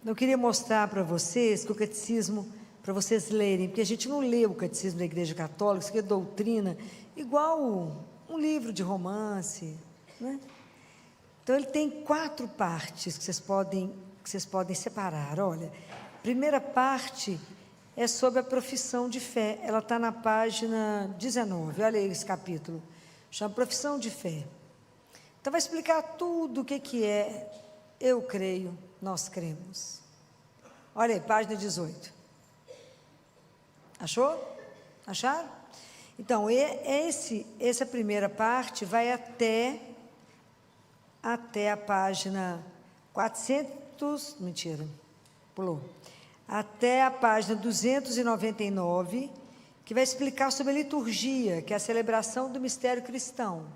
Eu queria mostrar para vocês que o catecismo, para vocês lerem, porque a gente não lê o catecismo da Igreja Católica, isso aqui é doutrina, igual um livro de romance, né? Então, ele tem 4 partes que vocês podem separar. Olha, a primeira parte é sobre a profissão de fé. Ela está na página 19, olha aí esse capítulo. Chama Profissão de Fé. Então, vai explicar tudo o que é eu creio, nós cremos. Olha aí, página 18. Achou? Acharam? Então, essa primeira parte vai até a página 400, mentira, pulou, até a página 299, que vai explicar sobre a liturgia, que é a celebração do mistério cristão.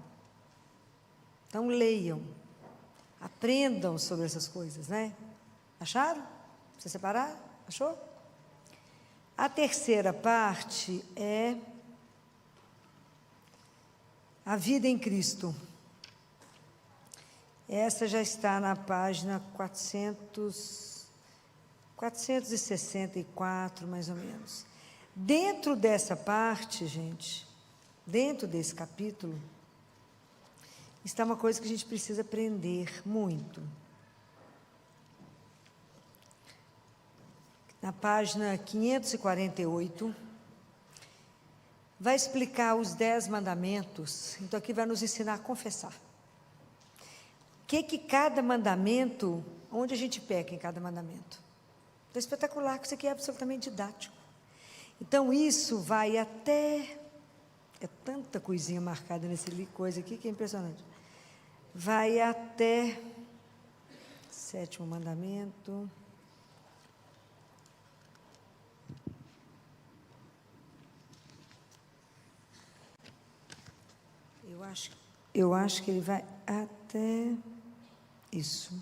Então, leiam, aprendam sobre essas coisas, né? Acharam? Você separaram? Achou? A terceira parte é a vida em Cristo. Essa já está na página 464, mais ou menos. Dentro dessa parte, gente, dentro desse capítulo, está uma coisa que a gente precisa aprender muito. Na página 548, vai explicar os 10 mandamentos. Então, aqui vai nos ensinar a confessar. O que cada mandamento, onde a gente peca em cada mandamento. É espetacular, que isso aqui é absolutamente didático. Então, isso vai até, é tanta coisinha marcada nesse coisa aqui que é impressionante. Vai até 7º mandamento. Eu acho que ele vai até isso.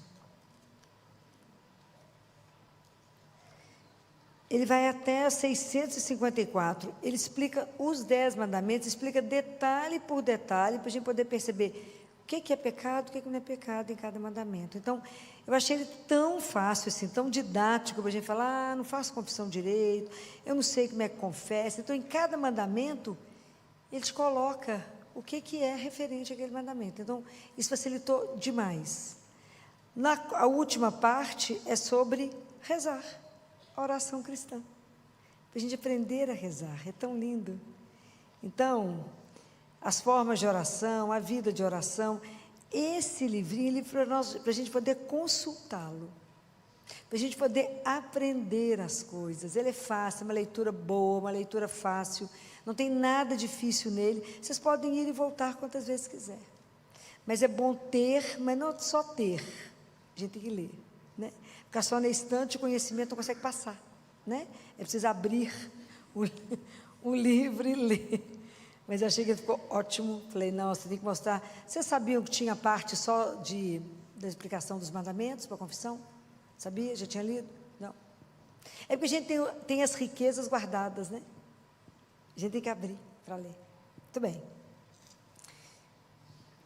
Ele vai até 654. Ele explica os 10 mandamentos, explica detalhe por detalhe, para a gente poder perceber o que é pecado, o que não é pecado em cada mandamento. Então, eu achei ele tão fácil, assim, tão didático, para a gente falar, não faço confissão direito, eu não sei como é que confessa. Então, em cada mandamento, ele te coloca o que é referente àquele mandamento. Então, isso facilitou demais. A última parte é sobre rezar, a oração cristã. Para a gente aprender a rezar, é tão lindo. Então, as formas de oração, a vida de oração, esse livrinho para a gente poder consultá-lo, para a gente poder aprender as coisas. Ele é fácil, é uma leitura boa, uma leitura fácil, não tem nada difícil nele. Vocês podem ir e voltar quantas vezes quiser. Mas é bom ter, mas não só ter. A gente tem que ler, né? Ficar só na estante, o conhecimento não consegue passar, né? É preciso abrir o livro e ler. Mas eu achei que ficou ótimo. Falei, não, você tem que mostrar. Vocês sabiam que tinha parte só da explicação dos mandamentos para a confissão? Sabia? Já tinha lido? Não. É porque a gente tem as riquezas guardadas, né? A gente tem que abrir para ler. Muito bem.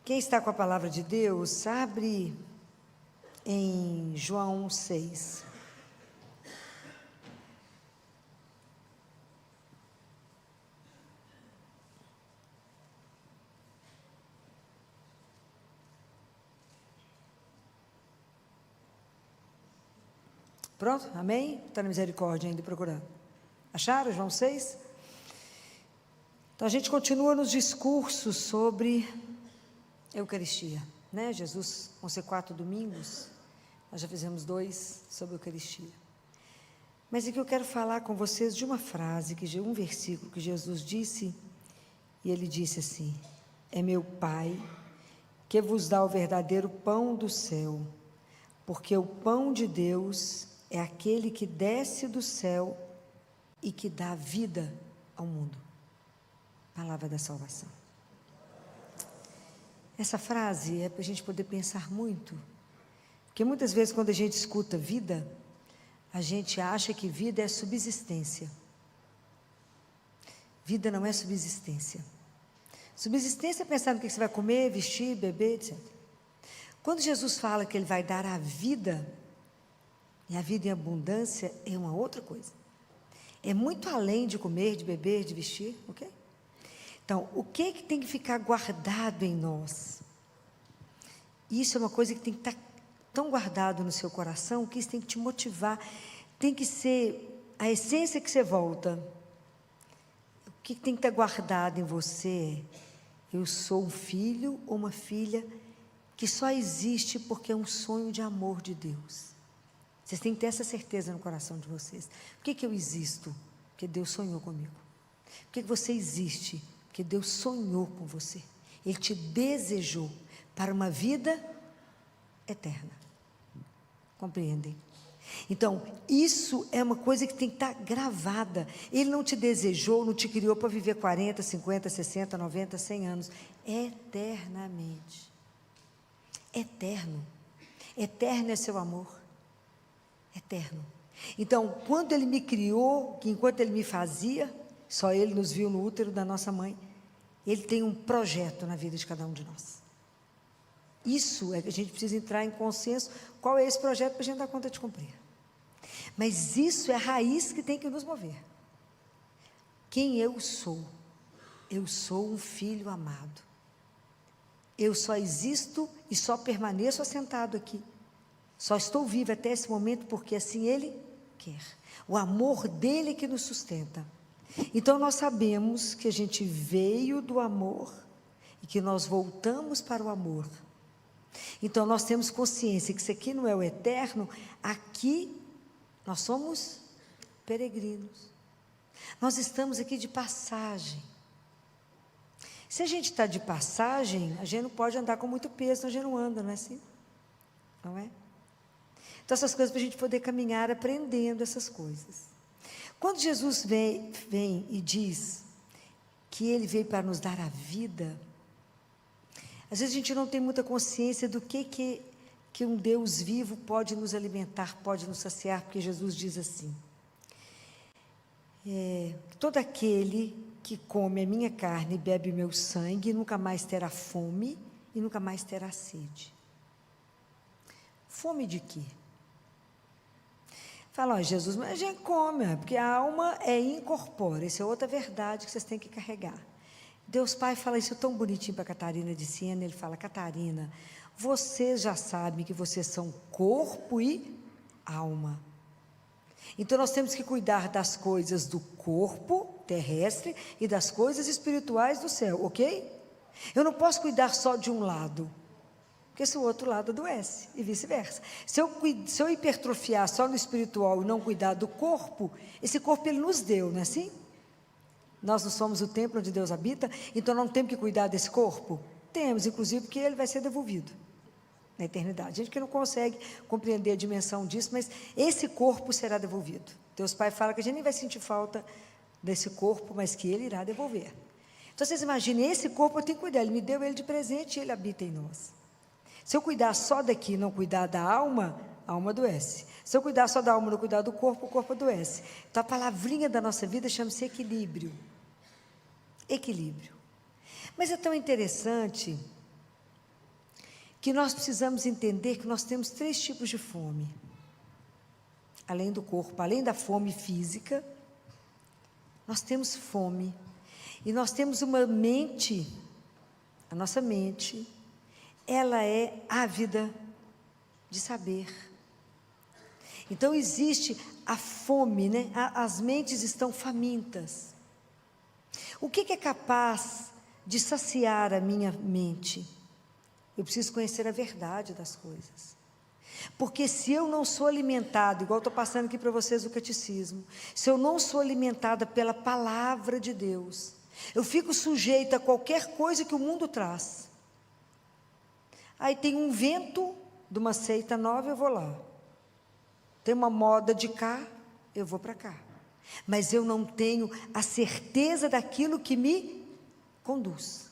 Quem está com a palavra de Deus, abre em João 6. Pronto? Amém? Está na misericórdia ainda procurando. Acharam João 6? Então, a gente continua nos discursos sobre Eucaristia, né? Jesus, vão ser 4 domingos, nós já fizemos 2 sobre Eucaristia. Mas aqui eu quero falar com vocês de uma frase, um versículo que Jesus disse, e ele disse assim: é meu Pai que vos dá o verdadeiro pão do céu, porque o pão de Deus é aquele que desce do céu e que dá vida ao mundo. Palavra da salvação. Essa frase é para a gente poder pensar muito, porque muitas vezes quando a gente escuta vida, a gente acha que vida é subsistência. Vida não é subsistência. Subsistência é pensar no que você vai comer, vestir, beber, etc. Quando Jesus fala que Ele vai dar a vida, E a vida em abundância é uma outra coisa. É muito além de comer, de beber, de vestir, ok? Então, o que tem que ficar guardado em nós? Isso é uma coisa que tem que estar tão guardado no seu coração, que isso tem que te motivar, tem que ser a essência que você volta. O que tem que estar guardado em você? Eu sou um filho ou uma filha que só existe porque é um sonho de amor de Deus. Vocês têm que ter essa certeza no coração de vocês. Por que eu existo? Porque Deus sonhou comigo. Por que você existe? Porque Deus sonhou com você. Ele te desejou para uma vida eterna. Compreendem? Então, isso é uma coisa que tem que estar gravada. Ele não te desejou, não te criou para viver 40, 50, 60, 90, 100 anos. Eternamente. Eterno. Eterno é seu amor. Eterno. Então, quando Ele me criou, que enquanto Ele me fazia, só Ele nos viu no útero da nossa mãe, Ele tem um projeto na vida de cada um de nós. Isso é que a gente precisa entrar em consenso, qual é esse projeto para a gente dar conta de cumprir. Mas isso é a raiz que tem que nos mover. Quem eu sou? Eu sou um filho amado. Eu só existo e só permaneço assentado aqui. Só estou vivo até esse momento porque assim Ele quer. O amor dEle que nos sustenta. Então nós sabemos que a gente veio do amor e que nós voltamos para o amor. Então nós temos consciência que isso aqui não é o eterno, aqui nós somos peregrinos. Nós estamos aqui de passagem. Se a gente está de passagem, a gente não pode andar com muito peso, senão a gente não anda, não é assim? Não é? Então essas coisas para a gente poder caminhar aprendendo essas coisas. Quando Jesus vem e diz que Ele veio para nos dar a vida, às vezes a gente não tem muita consciência do que um Deus vivo pode nos alimentar, pode nos saciar, porque Jesus diz assim, todo aquele que come a minha carne e bebe o meu sangue, nunca mais terá fome e nunca mais terá sede. Fome de quê? Fala, Jesus, mas a gente come, porque a alma é incorpórea, isso é outra verdade que vocês têm que carregar. Deus Pai fala isso tão bonitinho para Catarina de Siena, Ele fala, Catarina, vocês já sabem que vocês são corpo e alma. Então nós temos que cuidar das coisas do corpo terrestre e das coisas espirituais do céu, ok? Eu não posso cuidar só de um lado, porque esse outro lado adoece, e vice-versa. Se eu hipertrofiar só no espiritual e não cuidar do corpo, esse corpo Ele nos deu, não é assim? Nós não somos o templo onde Deus habita, então não temos que cuidar desse corpo? Temos, inclusive, porque ele vai ser devolvido na eternidade. A gente que não consegue compreender a dimensão disso, mas esse corpo será devolvido. Deus Pai fala que a gente nem vai sentir falta desse corpo, mas que Ele irá devolver. Então, vocês imaginem, esse corpo eu tenho que cuidar, Ele me deu ele de presente e Ele habita em nós. Se eu cuidar só daqui e não cuidar da alma, a alma adoece. Se eu cuidar só da alma e não cuidar do corpo, o corpo adoece. Então, a palavrinha da nossa vida chama-se equilíbrio. Equilíbrio. Mas é tão interessante que nós precisamos entender que nós temos 3 tipos de fome. Além do corpo, além da fome física, nós temos fome. E nós temos uma mente, a nossa mente, ela é ávida de saber. Então existe a fome, né? As mentes estão famintas. O que é capaz de saciar a minha mente? Eu preciso conhecer a verdade das coisas. Porque se eu não sou alimentado, igual estou passando aqui para vocês o catecismo, se eu não sou alimentada pela palavra de Deus, eu fico sujeita a qualquer coisa que o mundo traz. Aí tem um vento de uma seita nova, eu vou lá. Tem uma moda de cá, eu vou para cá. Mas eu não tenho a certeza daquilo que me conduz.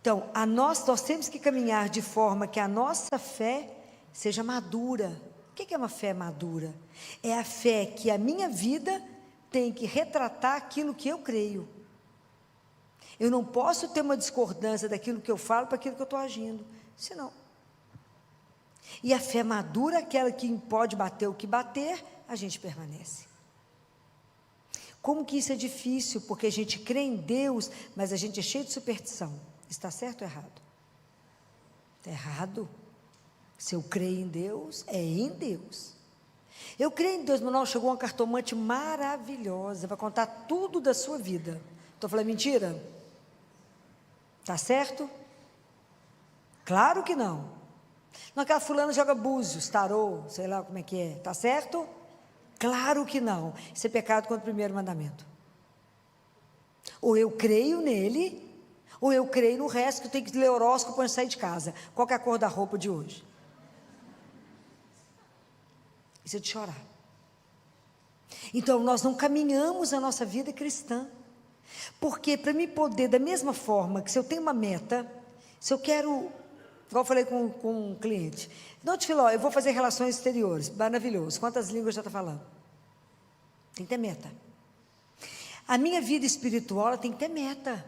Então, nós temos que caminhar de forma que a nossa fé seja madura. O que é uma fé madura? É a fé que a minha vida tem que retratar aquilo que eu creio. Eu não posso ter uma discordância daquilo que eu falo para aquilo que eu estou agindo. Senão. E a fé madura, aquela que pode bater o que bater, a gente permanece. Como que isso é difícil? Porque a gente crê em Deus, mas a gente é cheio de superstição. Está certo ou errado? Está errado. Se eu creio em Deus, é em Deus. Eu creio em Deus, meu irmão, chegou uma cartomante maravilhosa, vai contar tudo da sua vida. Estou falando mentira? Está certo? Claro que não. Não, aquela fulana joga búzios, tarô, sei lá como é que é. Está certo? Claro que não. Isso é pecado contra o primeiro mandamento. Ou eu creio nele, ou eu creio no resto, que eu tenho que ler horóscopo antes de sair de casa. Qual que é a cor da roupa de hoje? Isso é de chorar. Então, nós não caminhamos a nossa vida cristã. Porque para mim poder, da mesma forma que se eu tenho uma meta, se eu quero, igual eu falei com um cliente, não te falo, eu vou fazer relações exteriores, maravilhoso, quantas línguas já está falando? Tem que ter meta. A minha vida espiritual, ela tem que ter meta.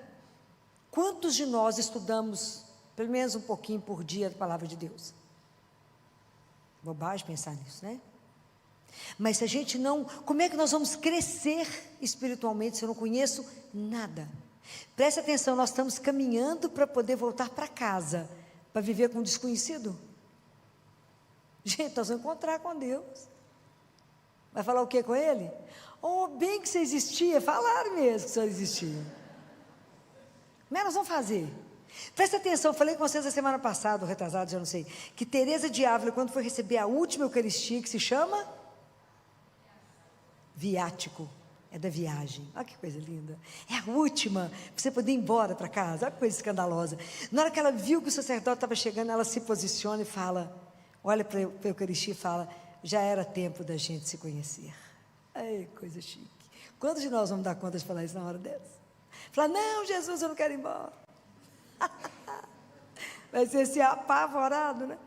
Quantos de nós estudamos, pelo menos um pouquinho por dia, a palavra de Deus? Bobagem pensar nisso, né? Mas se a gente não, como é que nós vamos crescer espiritualmente se eu não conheço nada? Preste atenção, nós estamos caminhando para poder voltar para casa, para viver com um desconhecido? Gente, nós vamos encontrar com Deus. Vai falar o que com Ele? Oh, bem que você existia, falaram mesmo que você existia. Como é que nós vamos fazer? Presta atenção, eu falei com vocês a semana passada, ou retrasado, já não sei, que Teresa de Ávila, quando foi receber a última Eucaristia, que se chama viático, é da viagem. Olha que coisa linda. É a última, para você poder ir embora para casa. Olha que coisa escandalosa. Na hora que ela viu que o sacerdote estava chegando, ela se posiciona e fala, olha para a Eucaristia e fala, já era tempo da gente se conhecer. Ai, coisa chique. Quantos de nós vamos dar conta de falar isso na hora dessa? Falar, não, Jesus, eu não quero ir embora. Vai ser assim, apavorado, né?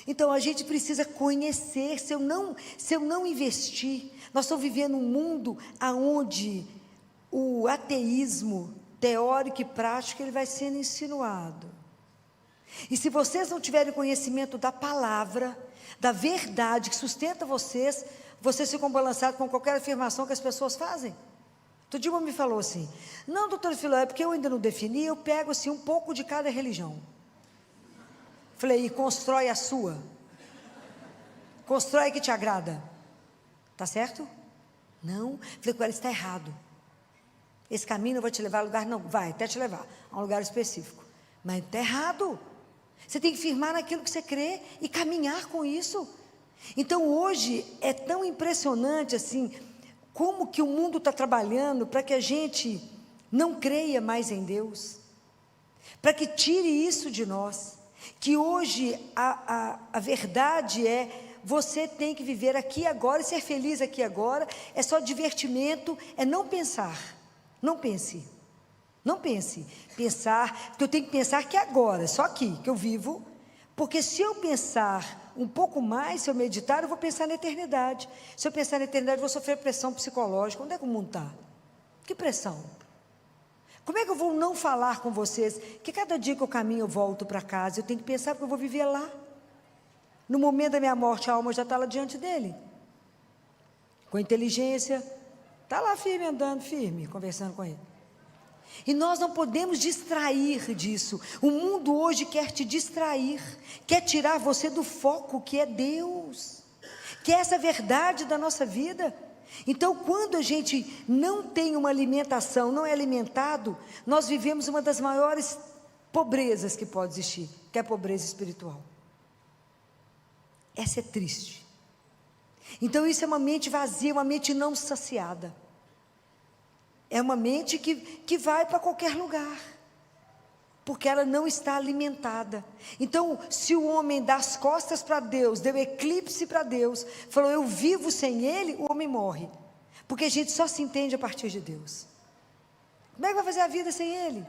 Então, a gente precisa conhecer. Se eu não investir, nós estamos vivendo um mundo onde o ateísmo teórico e prático, ele vai sendo insinuado. E se vocês não tiverem conhecimento da palavra, da verdade que sustenta vocês, vocês ficam balançados com qualquer afirmação que as pessoas fazem. Outro dia uma me falou assim, não, doutor Filó, é porque eu ainda não defini, eu pego assim um pouco de cada religião. Falei, e constrói a sua. Constrói que te agrada. Está certo? Não. Falei com ela, está errado. Esse caminho não vai te levar a lugar, não. Vai até te levar a um lugar específico. Mas está errado. Você tem que firmar naquilo que você crê e caminhar com isso. Então hoje é tão impressionante assim, como que o mundo está trabalhando para que a gente não creia mais em Deus. Para que tire isso de nós. Que hoje a verdade é, você tem que viver aqui e agora e ser feliz aqui e agora, é só divertimento, é não pensar, não pense, pensar, porque eu tenho que pensar que agora, só aqui que eu vivo, porque se eu pensar um pouco mais, se eu meditar, eu vou pensar na eternidade, se eu pensar na eternidade, eu vou sofrer pressão psicológica. Onde é que o mundo está? Que pressão? Como é que eu vou não falar com vocês, que cada dia que eu caminho eu volto para casa, eu tenho que pensar porque eu vou viver lá, no momento da minha morte a alma já está lá diante dele, com inteligência, está lá firme, andando firme, conversando com ele, e nós não podemos distrair disso. O mundo hoje quer te distrair, quer tirar você do foco que é Deus, que é essa verdade da nossa vida. Então, quando a gente não tem uma alimentação, não é alimentado, nós vivemos uma das maiores pobrezas que pode existir, que é a pobreza espiritual. Essa é triste. Então, isso é uma mente vazia, uma mente não saciada. É uma mente que vai para qualquer lugar, porque ela não está alimentada. Então, se o homem dá as costas para Deus, deu eclipse para Deus, falou, eu vivo sem Ele, o homem morre, porque a gente só se entende a partir de Deus. Como é que vai fazer a vida sem Ele?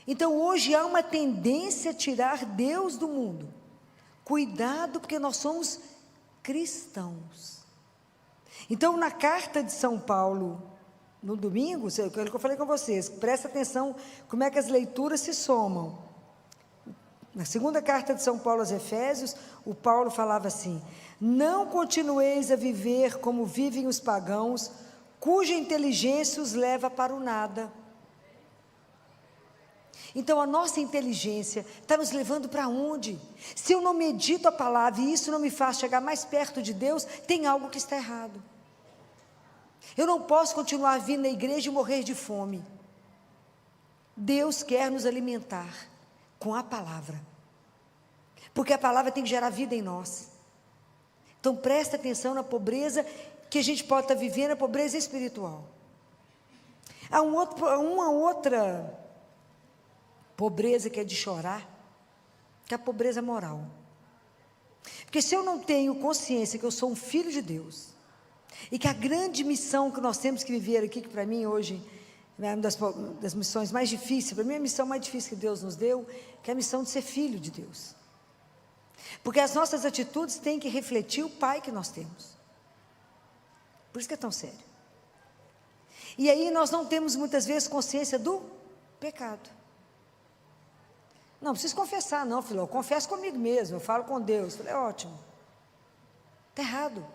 Então, hoje há uma tendência a tirar Deus do mundo. Cuidado, porque nós somos cristãos. Então, na carta de São Paulo, no domingo, aquilo que eu falei com vocês, presta atenção como é que as leituras se somam. Na segunda carta de São Paulo aos Efésios, o Paulo falava assim: não continueis a viver como vivem os pagãos, cuja inteligência os leva para o nada. Então a nossa inteligência está nos levando para onde? Se eu não medito a palavra e isso não me faz chegar mais perto de Deus, tem algo que está errado. Eu não posso continuar vindo na igreja e morrer de fome. Deus quer nos alimentar com a palavra, porque a palavra tem que gerar vida em nós. Então presta atenção na pobreza que a gente pode estar vivendo, a pobreza espiritual. Há uma outra pobreza que é de chorar, que é a pobreza moral. Porque se eu não tenho consciência que eu sou um filho de Deus, e que a grande missão que nós temos que viver aqui, que para mim hoje é uma das missões mais difíceis, para mim a missão mais difícil que Deus nos deu, que é a missão de ser filho de Deus. Porque as nossas atitudes têm que refletir o Pai que nós temos. Por isso que é tão sério. E aí nós não temos muitas vezes consciência do pecado. Não preciso confessar não, filho, eu confesso comigo mesmo, eu falo com Deus. Falei, ótimo. Está errado.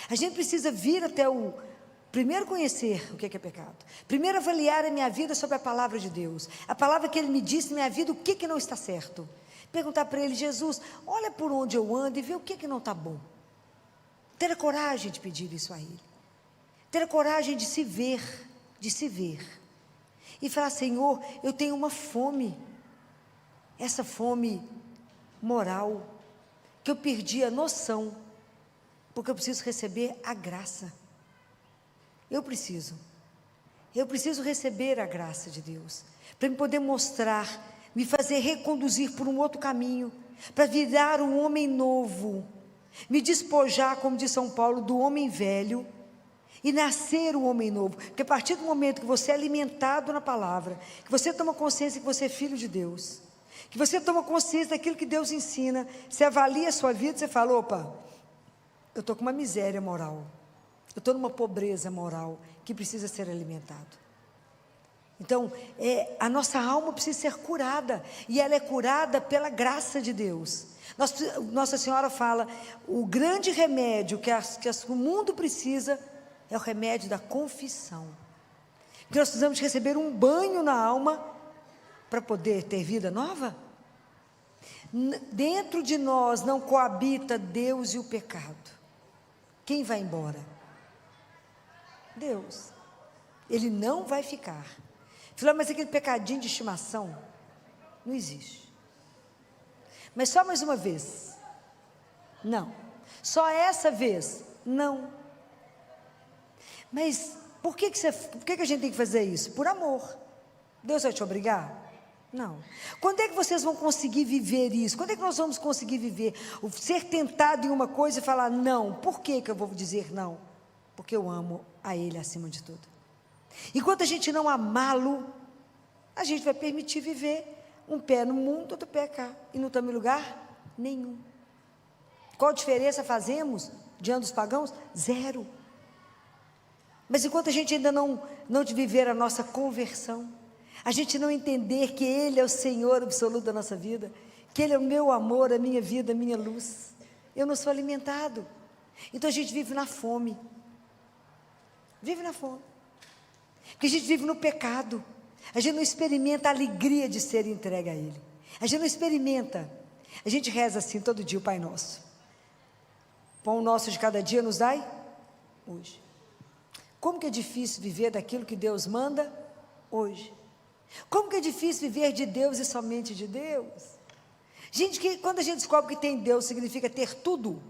A gente precisa vir até primeiro conhecer o que é pecado. Primeiro avaliar a minha vida sobre a palavra de Deus. A palavra que Ele me disse na minha vida, o que não está certo. Perguntar para Ele: Jesus, olha por onde eu ando e vê o que não está bom. Ter a coragem de pedir isso a Ele. Ter a coragem de se ver. E falar: Senhor, eu tenho uma fome. Essa fome moral, que eu perdi a noção, porque eu preciso receber a graça. Eu preciso receber a graça de Deus, para me poder mostrar, me fazer reconduzir por um outro caminho, para virar um homem novo, me despojar, como diz São Paulo, do homem velho, e nascer um homem novo. Porque a partir do momento que você é alimentado na palavra, que você toma consciência que você é filho de Deus, que você toma consciência daquilo que Deus ensina, você avalia a sua vida, você fala: opa, eu estou com uma miséria moral, eu estou numa pobreza moral, que precisa ser alimentado. Então, a nossa alma precisa ser curada, e ela é curada pela graça de Deus. Nossa Senhora fala: o grande remédio que o mundo precisa é o remédio da confissão. Porque nós precisamos receber um banho na alma para poder ter vida nova. Dentro de nós não coabita Deus e o pecado. Quem vai embora? Deus. Ele não vai ficar. Falou: mas aquele pecadinho de estimação não existe. Mas só mais uma vez? Não. Só essa vez? Não. Mas por que a gente tem que fazer isso? Por amor. Deus vai te obrigar? Não. Quando é que vocês vão conseguir viver isso? Quando é que nós vamos conseguir viver? Ser tentado em uma coisa e falar não. Por que eu vou dizer não? Porque eu amo a Ele acima de tudo. Enquanto a gente não amá-lo, a gente vai permitir viver um pé no mundo, outro pé cá. E não estamos em lugar nenhum. Qual diferença fazemos diante dos pagãos? Zero. Mas enquanto a gente ainda não viver a nossa conversão, a gente não entender que Ele é o Senhor absoluto da nossa vida, que Ele é o meu amor, a minha vida, a minha luz, eu não sou alimentado. Então a gente vive na fome. Vive na fome. Porque a gente vive no pecado. A gente não experimenta a alegria de ser entregue a Ele. A gente não experimenta. A gente reza assim todo dia o Pai Nosso: pão nosso de cada dia nos dai hoje. Como que é difícil viver daquilo que Deus manda hoje. Como que é difícil viver de Deus e somente de Deus. Gente, que quando a gente descobre que tem Deus, significa ter tudo.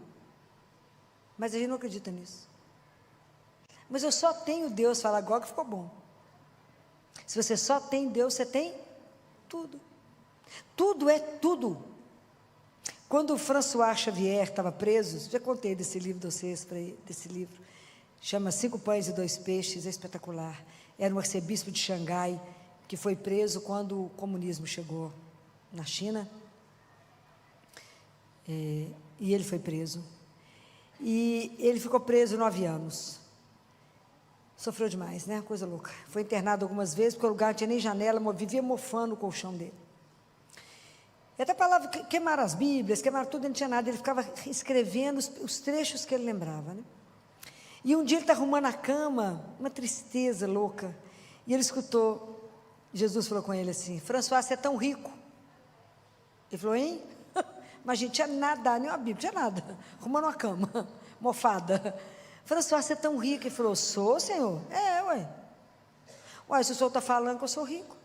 Mas a gente não acredita nisso. Mas eu só tenho Deus, fala agora que ficou bom. Se você só tem Deus, você tem tudo. Tudo é tudo. Quando o François Xavier estava preso, já contei desse livro de vocês, desse livro, chama 5 Pães e 2 Peixes, é espetacular. Era um arcebispo de Xangai, que foi preso quando o comunismo chegou na China. E ele foi preso. E ele ficou preso 9 anos. Sofreu demais, né? Coisa louca. Foi internado algumas vezes, porque o lugar não tinha nem janela, vivia mofando o colchão dele. E até a palavra queimar as Bíblias, queimar tudo, ele não tinha nada, ele ficava escrevendo os trechos que ele lembrava, né? E um dia ele está arrumando a cama, uma tristeza louca, e ele escutou, Jesus falou com ele assim: François, você é tão rico. Ele falou: hein? Mas a gente tinha nada, nem uma Bíblia, tinha nada, arrumando uma cama, mofada. François, você é tão rico. Ele falou: sou, senhor? É, ué. Ué, se o senhor está falando que eu sou rico.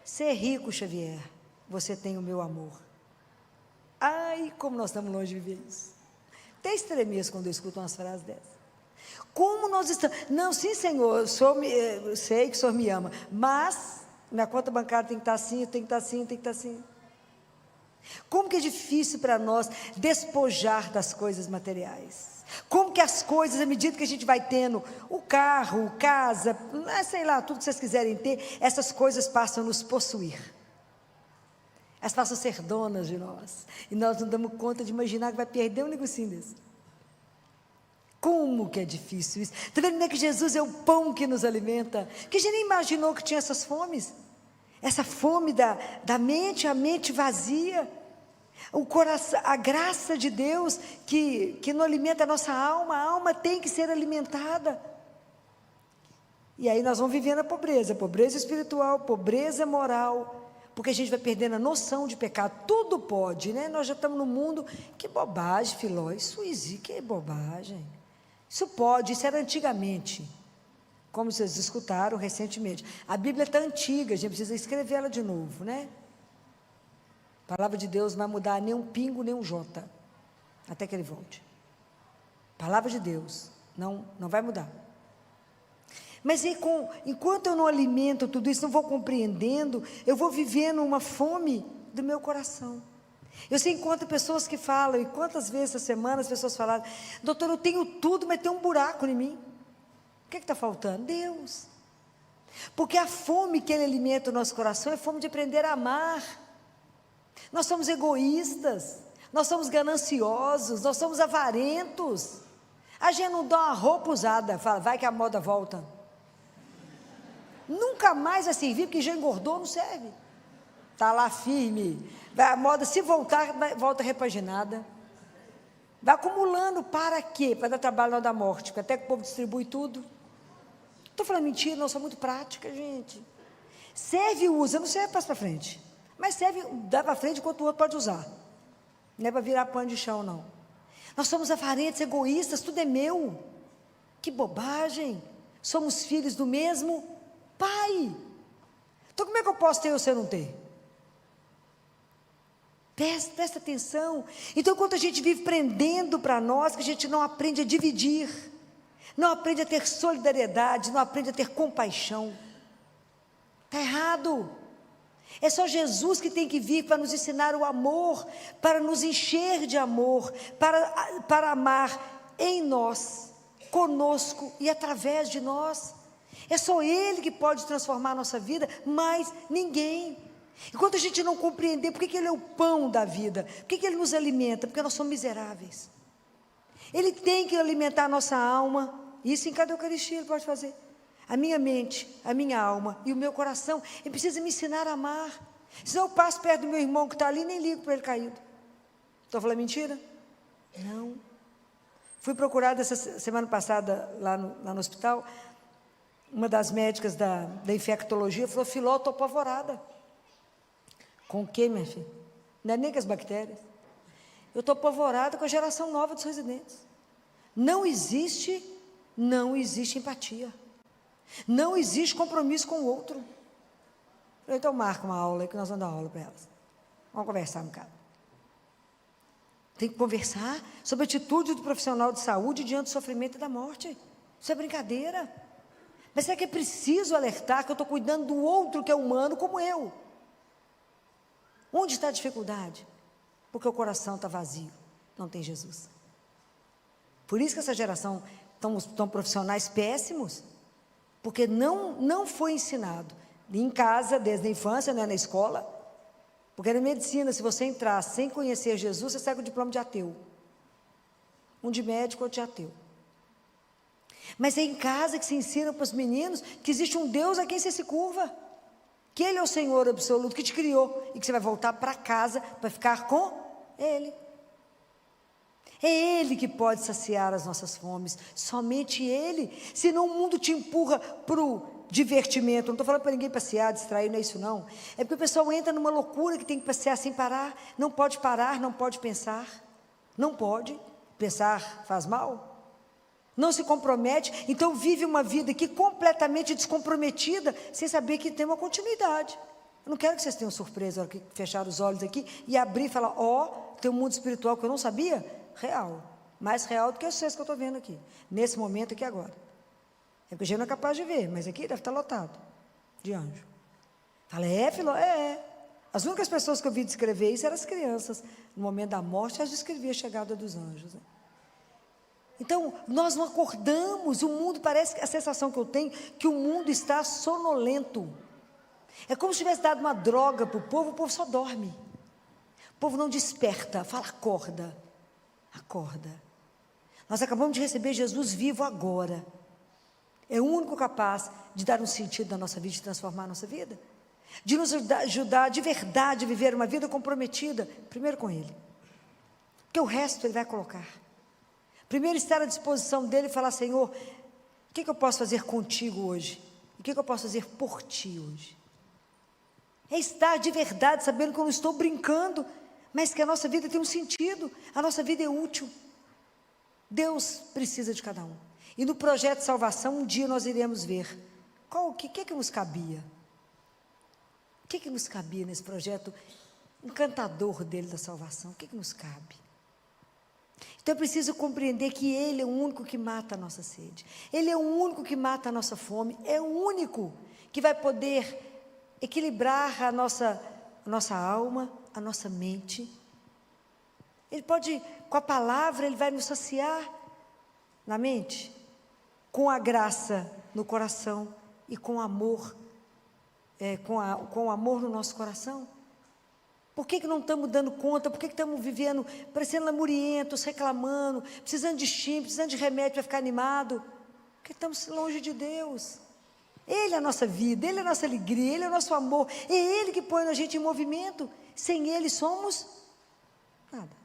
Ser rico, Xavier, você tem o meu amor. Ai, como nós estamos longe de viver isso. Até estremeço quando eu escuto umas frases dessas. Como nós estamos... Não, sim, Senhor, eu sei que o Senhor me ama, mas minha conta bancária tem que estar assim, tem que estar assim, tem que estar assim. Como que é difícil para nós despojar das coisas materiais. Como que as coisas, à medida que a gente vai tendo o carro, casa, sei lá, tudo que vocês quiserem ter, essas coisas passam a nos possuir. Elas passam a ser donas de nós. E nós não damos conta de imaginar que vai perder um negocinho desse. Como que é difícil isso. Está vendo, né, que Jesus é o pão que nos alimenta? Que a gente nem imaginou que tinha essas fomes. Essa fome da mente, a mente vazia. O coração, a graça de Deus que não alimenta a nossa alma. A alma tem que ser alimentada. E aí nós vamos vivendo a pobreza espiritual, pobreza moral, porque a gente vai perdendo a noção de pecado. Tudo pode, né? Nós já estamos no mundo, que bobagem, Filó, isso existe, que bobagem. Isso pode, isso era antigamente, como vocês escutaram recentemente. A Bíblia está antiga, a gente precisa escrevê-la de novo, né? A palavra de Deus não vai mudar nem um pingo, nem um jota, até que ele volte. A palavra de Deus não vai mudar. Mas enquanto eu não alimento tudo isso, não vou compreendendo, eu vou vivendo uma fome do meu coração. Eu sei, encontro pessoas que falam, e quantas vezes essa semana as pessoas falaram: doutor, eu tenho tudo, mas tem um buraco em mim. O que está faltando? Deus. Porque a fome que Ele alimenta o nosso coração é fome de aprender a amar. Nós somos egoístas, nós somos gananciosos, nós somos avarentos. A gente não dá uma roupa usada, fala, vai que a moda volta. Nunca mais vai servir, porque já engordou, não serve. Está lá firme. A moda, se voltar, volta repaginada. Vai acumulando, para quê? Para dar trabalho na hora da morte, porque até que o povo distribui tudo. Estou falando mentira, não, sou muito prática, gente. Serve e usa, não serve, passa para frente. Mas serve, dá para frente enquanto o outro pode usar. Não é para virar pano de chão, não. Nós somos avarentos, egoístas, tudo é meu. Que bobagem. Somos filhos do mesmo Pai. Então como é que eu posso ter e você não ter? Presta atenção. Então, enquanto a gente vive prendendo para nós, que a gente não aprende a dividir, não aprende a ter solidariedade, não aprende a ter compaixão, está errado. É só Jesus que tem que vir para nos ensinar o amor, para nos encher de amor, para amar em nós, conosco e através de nós. É só Ele que pode transformar a nossa vida, mais ninguém. Enquanto a gente não compreender por que Ele é o pão da vida, por que Ele nos alimenta, porque nós somos miseráveis. Ele tem que alimentar a nossa alma, isso em cada Eucaristia Ele pode fazer. A minha mente, a minha alma e o meu coração. Ele precisa me ensinar a amar. Senão eu passo perto do meu irmão que está ali e nem ligo para ele caído. Estou falando mentira? Não. Fui procurada essa semana passada lá no hospital. Uma das médicas da infectologia falou: Filó, estou apavorada. Com o quê, minha filha? Não é nem com as bactérias. Eu estou apavorada com a geração nova dos residentes. Não existe empatia. Não existe compromisso com o outro. Então marca uma aula aí que nós vamos dar aula para elas. Vamos conversar um bocado. Tem que conversar sobre a atitude do profissional de saúde diante do sofrimento e da morte. Isso é brincadeira. Mas será que é preciso alertar que eu estou cuidando do outro que é humano como eu? Onde está a dificuldade? Porque o coração está vazio, não tem Jesus. Por isso que essa geração estão profissionais péssimos, porque não foi ensinado em casa, desde a infância, não é na escola. Porque na medicina, se você entrar sem conhecer Jesus, você sai com o diploma de ateu. Um de médico, outro de ateu. Mas é em casa que se ensina para os meninos que existe um Deus a quem você se curva. que Ele é o Senhor absoluto que te criou e que você vai voltar para casa para ficar com Ele. É Ele que pode saciar as nossas fomes, somente Ele. Senão o mundo te empurra para o divertimento. Não estou falando para ninguém passear, distrair, não é isso não. É porque o pessoal entra numa loucura que tem que passear sem parar. Não pode parar, não pode pensar. Não pode. Pensar faz mal. Não se compromete, então vive uma vida aqui completamente descomprometida, sem saber que tem uma continuidade. Eu não quero que vocês tenham surpresa, na hora que fechar os olhos aqui e abrir e falar, tem um mundo espiritual que eu não sabia? Real, mais real do que vocês que eu estou vendo aqui, nesse momento aqui agora. É porque a gente não é capaz de ver, mas aqui deve estar lotado de anjo. Fala, filho? As únicas pessoas que eu vi descrever isso eram as crianças. No momento da morte, elas descreviam a chegada dos anjos, né? Então, nós não acordamos, o mundo, parece, a sensação que eu tenho, que o mundo está sonolento. É como se tivesse dado uma droga para o povo só dorme. O povo não desperta, fala, acorda, acorda. Nós acabamos de receber Jesus vivo agora. É o único capaz de dar um sentido na nossa vida, de transformar a nossa vida. De nos ajudar de verdade a viver uma vida comprometida, primeiro com Ele. Porque o resto Ele vai colocar. Primeiro estar à disposição dEle e falar, Senhor, o que eu posso fazer contigo hoje? O que eu posso fazer por ti hoje? É estar de verdade, sabendo que eu não estou brincando, mas que a nossa vida tem um sentido, a nossa vida é útil. Deus precisa de cada um. E no projeto de salvação, um dia nós iremos ver o que nos cabia. O que nos cabia nesse projeto encantador dele da salvação? O que nos cabe? Então é preciso compreender que Ele é o único que mata a nossa sede. Ele é o único que mata a nossa fome. É o único que vai poder equilibrar a nossa alma, a nossa mente. Ele pode, com a palavra, Ele vai nos saciar na mente, com a graça no coração e com amor, com amor no nosso coração. Por que não estamos dando conta? Por que estamos vivendo, parecendo lamurientos, reclamando, precisando de estímulo, precisando de remédio para ficar animado? Porque estamos longe de Deus. Ele é a nossa vida, Ele é a nossa alegria, Ele é o nosso amor, é Ele que põe a gente em movimento. Sem Ele somos nada.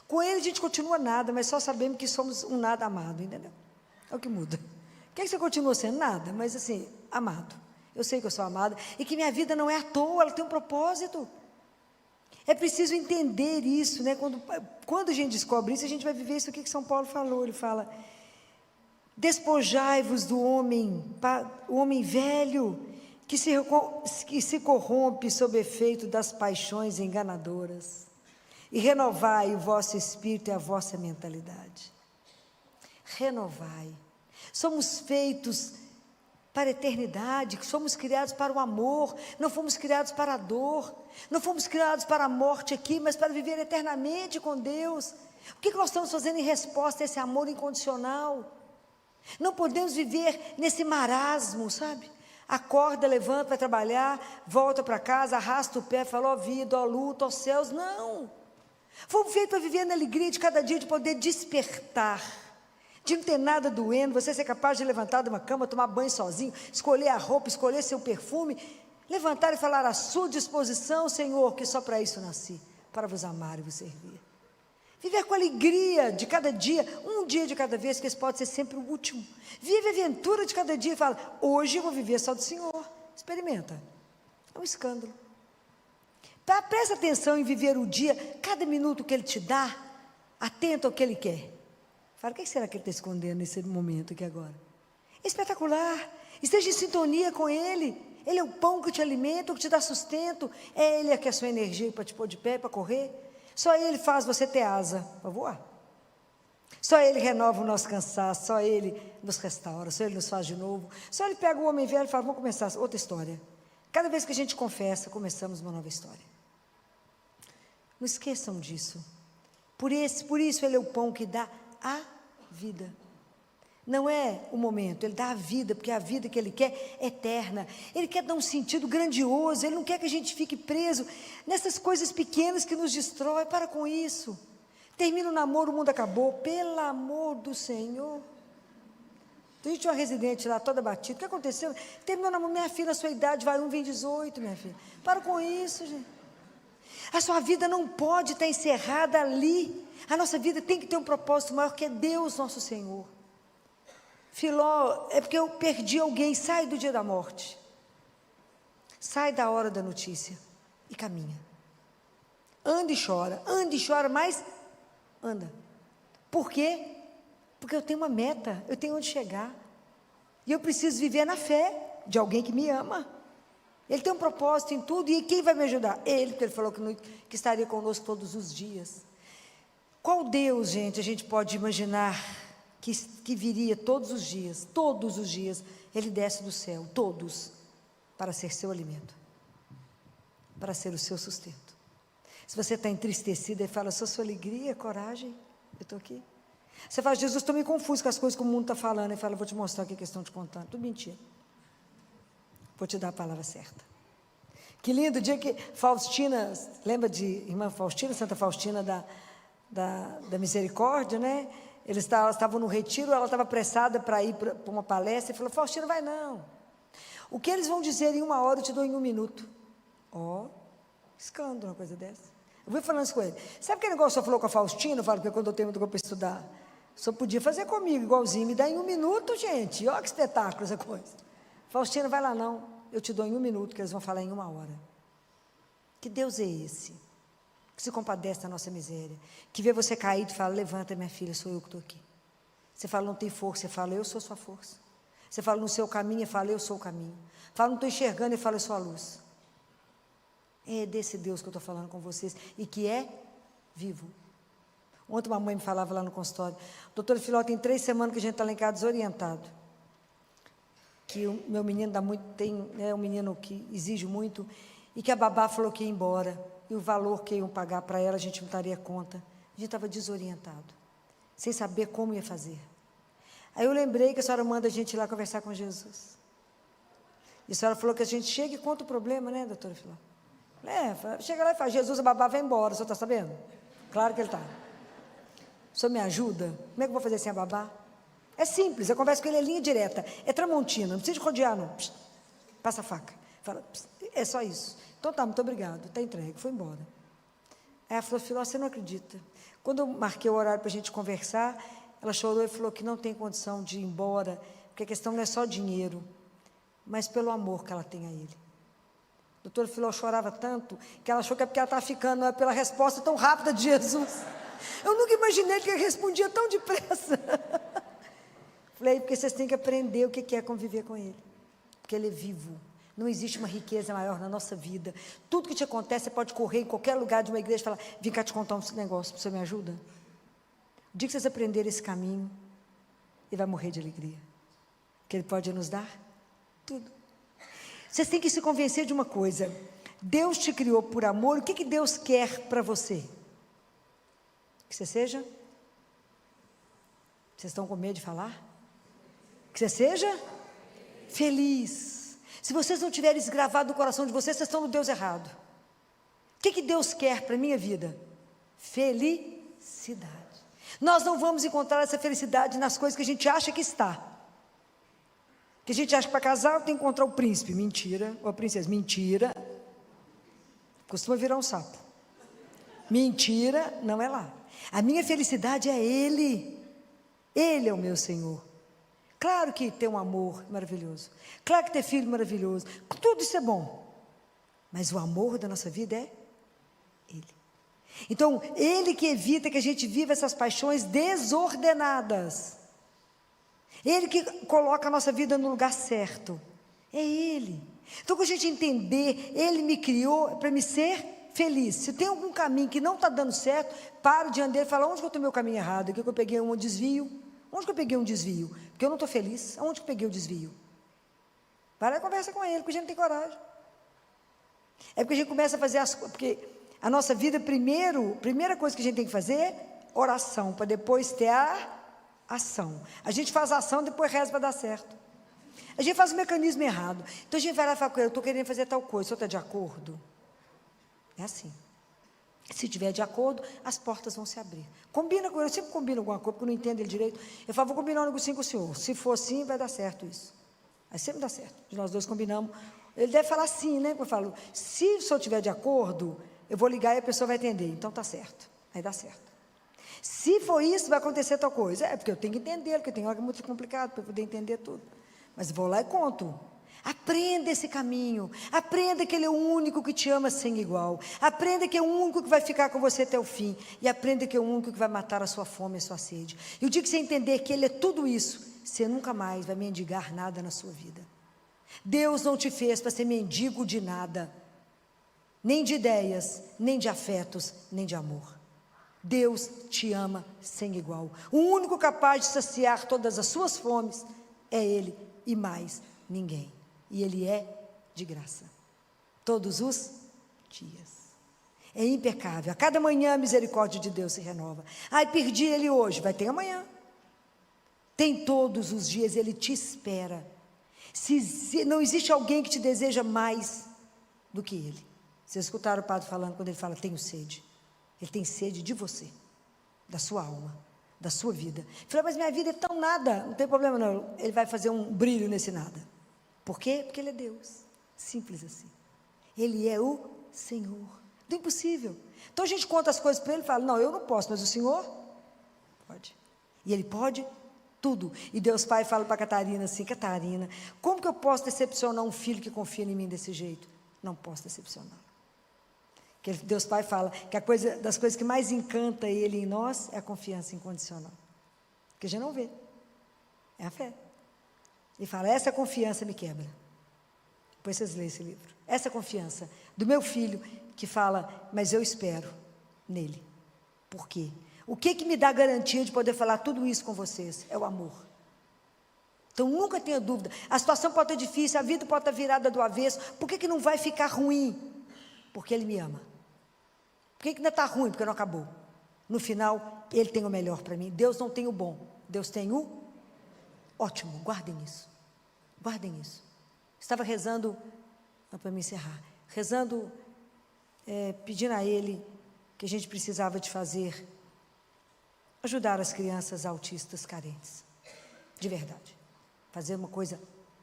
Com Ele a gente continua nada, mas só sabemos que somos um nada amado, entendeu? É o que muda. Quer que você continue sendo nada, mas assim, amado. Eu sei que eu sou amada e que minha vida não é à toa, ela tem um propósito. É preciso entender isso, né? Quando a gente descobre isso, a gente vai viver isso aqui que São Paulo falou. Ele fala, despojai-vos do homem, o homem velho, que se corrompe sob efeito das paixões enganadoras, e renovai o vosso espírito e a vossa mentalidade. Renovai. Somos feitos para a eternidade, somos criados para o amor, não fomos criados para a dor, não fomos criados para a morte aqui, mas para viver eternamente com Deus. O que nós estamos fazendo em resposta a esse amor incondicional? Não podemos viver nesse marasmo, sabe? Acorda, levanta, vai trabalhar, volta para casa, arrasta o pé, fala, ó vida, ó luta, ó céus. Não! Fomos feitos para viver na alegria de cada dia, de poder despertar, de não ter nada doendo, você ser capaz de levantar de uma cama, tomar banho sozinho, escolher a roupa, escolher seu perfume, levantar e falar à sua disposição, Senhor, que só para isso nasci, para vos amar e vos servir. Viver com alegria de cada dia, um dia de cada vez, que esse pode ser sempre o último. Vive a aventura de cada dia e fala, hoje eu vou viver só do Senhor. Experimenta. É um escândalo. Presta atenção em viver o dia, cada minuto que Ele te dá, atento ao que Ele quer. Fala, o que será que Ele está escondendo nesse momento aqui agora? É espetacular. Esteja em sintonia com Ele. Ele é o pão que te alimenta, o que te dá sustento. É Ele que é a sua energia para te pôr de pé, para correr. Só Ele faz você ter asa para voar. Só Ele renova o nosso cansaço. Só Ele nos restaura. Só Ele nos faz de novo. Só Ele pega o homem velho e fala, vamos começar outra história. Cada vez que a gente confessa, começamos uma nova história. Não esqueçam disso. Por isso Ele é o pão que dá a vida. Não é o momento, Ele dá a vida, porque a vida que Ele quer é eterna. Ele quer dar um sentido grandioso, Ele não quer que a gente fique preso nessas coisas pequenas que nos destrói. Para com isso. Termina o namoro, o mundo acabou. Pelo amor do Senhor. A gente tinha uma residente lá toda batida. O que aconteceu? Terminou na minha filha, a sua idade vai 1, vem 18, minha filha. Para com isso, gente. A sua vida não pode estar encerrada ali. A nossa vida tem que ter um propósito maior, que é Deus, nosso Senhor. Filó, é porque eu perdi alguém. Sai do dia da morte. Sai da hora da notícia e caminha. Anda e chora, mas anda. Por quê? Porque eu tenho uma meta, eu tenho onde chegar. E eu preciso viver na fé de alguém que me ama. Ele tem um propósito em tudo, e quem vai me ajudar? Ele, porque ele falou que estaria conosco todos os dias. Qual Deus, gente, a gente pode imaginar que viria todos os dias, ele desce do céu, todos, para ser seu alimento, para ser o seu sustento. Se você está entristecido, ele fala, sou sua alegria, coragem, eu estou aqui. Você fala, Jesus, estou meio confuso com as coisas que o mundo está falando. Ele fala, vou te mostrar o que eles estão te contando. Tudo mentira. Vou te dar a palavra certa. Que lindo o dia que Faustina, lembra de irmã Faustina, Santa Faustina da Misericórdia, né? Eles estavam no retiro, ela estava apressada para ir para uma palestra, e falou, Faustina, vai não. O que eles vão dizer em 1 hora, eu te dou em 1 minuto. Escândalo, uma coisa dessa. Eu fui falando isso com ele. Sabe aquele negócio que o senhor falou com a Faustina? Eu falo, porque quando eu tenho muito tempo para estudar, o senhor podia fazer comigo, igualzinho, me dá em 1 minuto, gente. Olha que espetáculo essa coisa. Faustina, vai lá não, eu te dou em 1 minuto, que eles vão falar em 1 hora. Que Deus é esse? Que se compadece da nossa miséria, que vê você caído e fala, levanta minha filha, sou eu que estou aqui. Você fala, não tem força, você fala, eu sou sua força. Você fala, no seu caminho, ele fala, eu sou o caminho. Fala, não estou enxergando, ele fala, eu sou a luz. É desse Deus que eu estou falando com vocês, e que é vivo. Ontem uma mãe me falava lá no consultório, doutora Filó, tem 3 semanas que a gente está lá em casa desorientado, que o meu menino é um menino que exige muito, e que a babá falou que ia embora, e o valor que iam pagar para ela, a gente não daria conta. A gente estava desorientado, sem saber como ia fazer. Aí eu lembrei que a senhora manda a gente ir lá conversar com Jesus. E a senhora falou que a gente chega e conta o problema, né, doutora Filó? Chega lá e fala, Jesus, a babá vai embora, o senhor está sabendo? Claro que ele está. O senhor me ajuda? Como é que eu vou fazer sem a babá? É simples, eu converso com ele, é linha direta, é Tramontina, não precisa de rodear não. Psst, passa a faca. Fala, psst, é só isso. Então tá, muito obrigado, está entregue, foi embora. Aí ela falou, Filó, você não acredita. Quando eu marquei o horário para a gente conversar, ela chorou e falou que não tem condição de ir embora, porque a questão não é só dinheiro, mas pelo amor que ela tem a ele. A doutora Filó chorava tanto, que ela achou que é porque ela estava ficando, não é pela resposta tão rápida de Jesus. Eu nunca imaginei que ele respondia tão depressa. Falei, porque vocês têm que aprender o que é conviver com ele, porque ele é vivo. Não existe uma riqueza maior na nossa vida. Tudo que te acontece, você pode correr em qualquer lugar de uma igreja e falar, vim cá te contar um negócio, você me ajuda? O dia que vocês aprenderem esse caminho, ele vai morrer de alegria. Que ele pode nos dar tudo. Vocês têm que se convencer de uma coisa. Deus te criou por amor, o que Deus quer para você? Que você seja? Vocês estão com medo de falar? Que você seja feliz. Se vocês não tiverem isso gravado no coração de vocês, vocês estão no Deus errado. O que Deus quer para a minha vida? Felicidade. Nós não vamos encontrar essa felicidade nas coisas que a gente acha que está. Que a gente acha que para casar tem que encontrar o príncipe. Mentira. Ou a princesa. Mentira. Costuma virar um sapo. Mentira, não é lá. A minha felicidade é Ele. Ele é o meu Senhor. Claro que ter um amor maravilhoso. Claro que ter filho maravilhoso. Tudo isso é bom. Mas o amor da nossa vida é Ele. Então, Ele que evita que a gente viva essas paixões desordenadas. Ele que coloca a nossa vida no lugar certo. É Ele. Então, quando a gente entender, Ele me criou para me ser feliz. Se tem algum caminho que não está dando certo, para diante dele e fala, onde que eu tomei o caminho errado? Aqui que eu peguei um desvio. Onde que eu peguei um desvio? Porque eu não estou feliz. Aonde que eu peguei o desvio? Para e conversa com ele, porque a gente não tem coragem. É porque a gente começa a fazer as coisas, porque a nossa vida, primeira coisa que a gente tem que fazer é oração, para depois ter a ação. A gente faz a ação, depois reza para dar certo. A gente faz o mecanismo errado. Então a gente vai lá e fala com ele, eu estou querendo fazer tal coisa, o senhor está de acordo? É assim. Se tiver de acordo, as portas vão se abrir. Combina com ele, eu sempre combino alguma coisa, porque eu não entendo ele direito. Eu falo, vou combinar um negocinho com o senhor. Se for assim, vai dar certo isso. Aí sempre dá certo. Nós dois combinamos. Ele deve falar sim, né? Eu falo, se o senhor tiver de acordo, eu vou ligar e a pessoa vai atender. Então tá certo. Aí dá certo. Se for isso, vai acontecer tal coisa. É, porque eu tenho que entender, porque tem hora que é muito complicado para poder entender tudo. Mas vou lá e conto. Aprenda esse caminho. Aprenda que Ele é o único que te ama sem igual. Aprenda que é o único que vai ficar com você até o fim. E aprenda que é o único que vai matar a sua fome e a sua sede. E o dia que você entender que Ele é tudo isso, você nunca mais vai mendigar nada na sua vida. Deus não te fez para ser mendigo de nada. Nem de ideias, nem de afetos, nem de amor. Deus te ama sem igual. O único capaz de saciar todas as suas fomes é Ele e mais ninguém. E Ele é de graça. Todos os dias. É impecável. A cada manhã a misericórdia de Deus se renova. Ai, perdi Ele hoje. Vai ter amanhã. Tem todos os dias. Ele te espera. Se não existe alguém que te deseja mais do que Ele. Vocês escutaram o padre falando quando ele fala, tenho sede. Ele tem sede de você, da sua alma, da sua vida. Eu falei, mas minha vida é tão nada. Não tem problema não, Ele vai fazer um brilho nesse nada. Por quê? Porque Ele é Deus, simples assim. Ele é o Senhor, do impossível. Então a gente conta as coisas para Ele e fala, não, eu não posso, mas o Senhor pode. E Ele pode tudo. E Deus Pai fala para Catarina assim, Catarina, como que eu posso decepcionar um filho que confia em mim desse jeito? Não posso decepcionar. Que Deus Pai fala que das coisas que mais encanta Ele em nós é a confiança incondicional. Que a gente não vê. É a fé. Ele fala, essa confiança me quebra. Depois vocês leem esse livro. Essa confiança do meu filho que fala, mas eu espero nele. Por quê? O que me dá garantia de poder falar tudo isso com vocês? É o amor. Então nunca tenha dúvida. A situação pode estar difícil, a vida pode estar virada do avesso. Por que não vai ficar ruim? Porque Ele me ama. Por que ainda está ruim? Porque não acabou. No final, Ele tem o melhor para mim. Deus não tem o bom. Deus tem o ótimo. Guardem isso. Guardem isso. Estava rezando, para me encerrar, rezando, pedindo a Ele que a gente precisava de fazer, ajudar as crianças autistas carentes. De verdade. Fazer uma coisa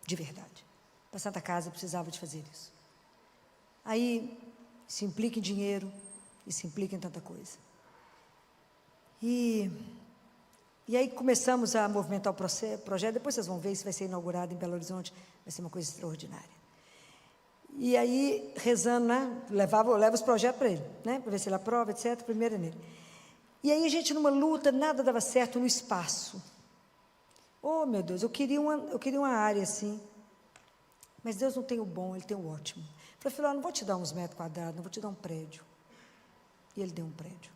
de verdade. A Santa Casa precisava de fazer isso. Aí, se implica em dinheiro, e se implica em tanta coisa. E aí começamos a movimentar o projeto, depois vocês vão ver, isso vai ser inaugurado em Belo Horizonte, vai ser uma coisa extraordinária. E aí, rezando, né, eu levo os projetos para ele, né, para ver se ele aprova, etc., primeiro é nele. E aí a gente numa luta, nada dava certo no espaço. Oh, meu Deus, eu queria uma área assim, mas Deus não tem o bom, Ele tem o ótimo. Eu falei, não vou te dar uns metros quadrados, não vou te dar um prédio. E Ele deu um prédio.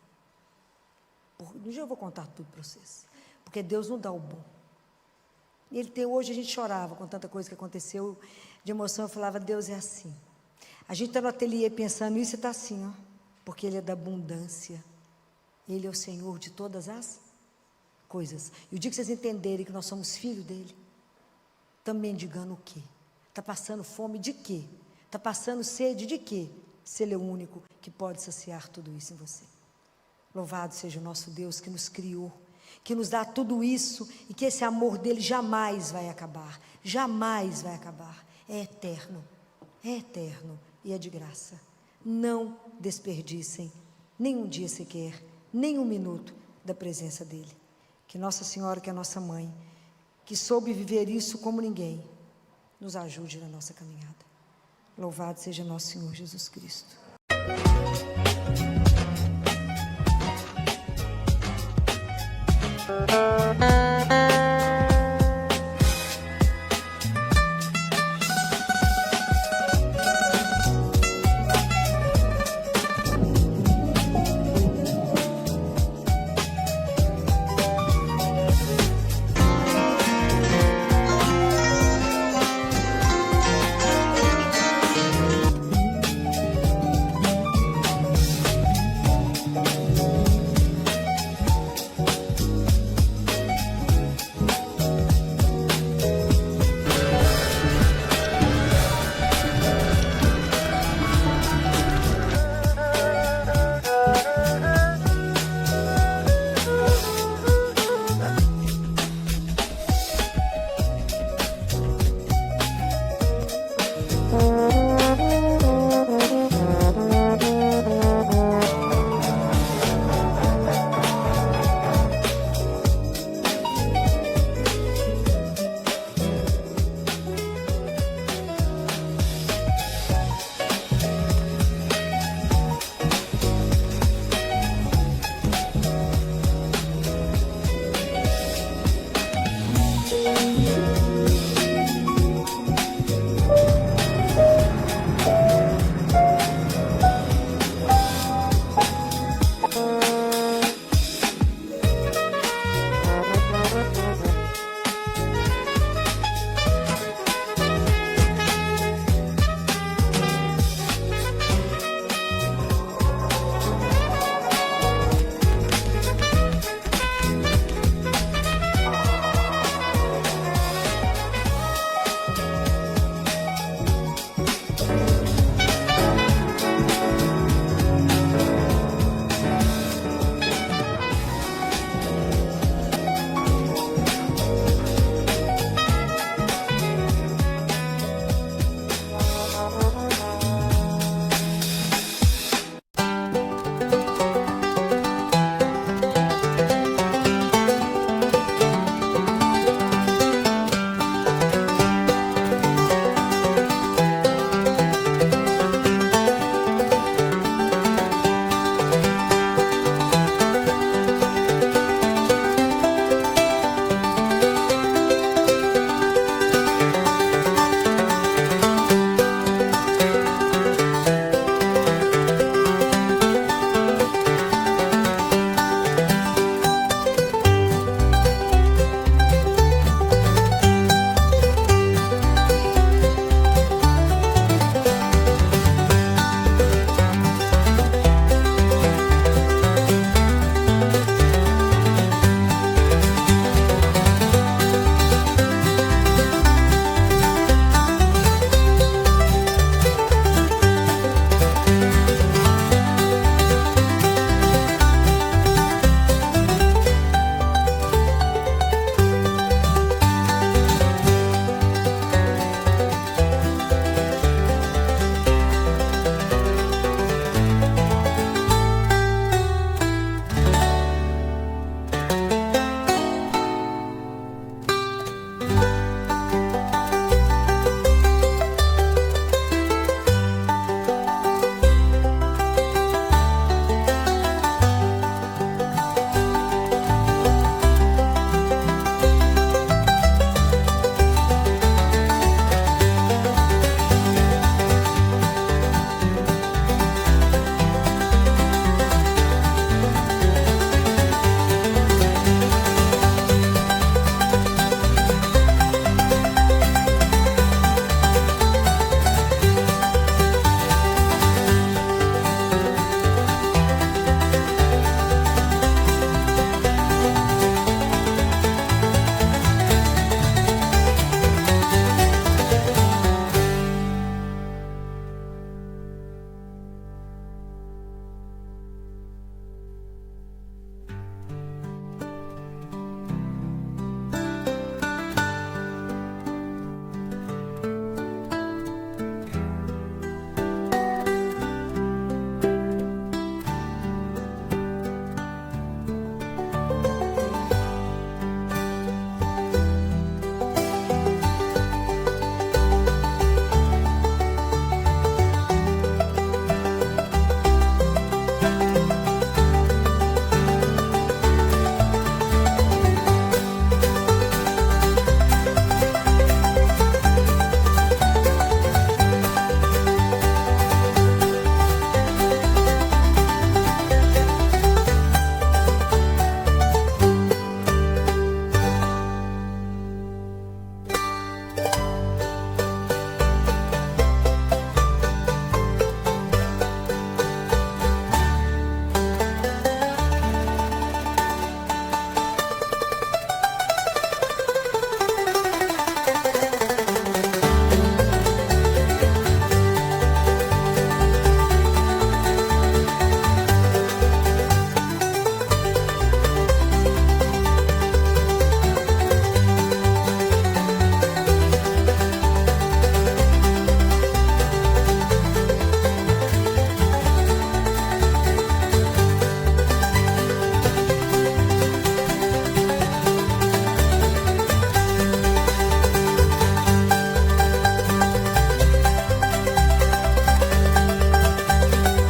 Um dia eu vou contar tudo para vocês. Porque Deus não dá o bom. E Ele tem, hoje a gente chorava com tanta coisa que aconteceu, de emoção, eu falava, Deus é assim. A gente está no ateliê pensando isso e está assim, ó, porque Ele é da abundância. Ele é o Senhor de todas as coisas. E o dia que vocês entenderem que nós somos filhos dEle, estamos mendigando o quê? Está passando fome de quê? Está passando sede de quê? Se Ele é o único que pode saciar tudo isso em você. Louvado seja o nosso Deus que nos criou, que nos dá tudo isso e que esse amor dEle jamais vai acabar. Jamais vai acabar. É eterno e é de graça. Não desperdicem nem um dia sequer, nem um minuto da presença dEle. Que Nossa Senhora, que é a nossa mãe, que soube viver isso como ninguém, nos ajude na nossa caminhada. Louvado seja nosso Senhor Jesus Cristo.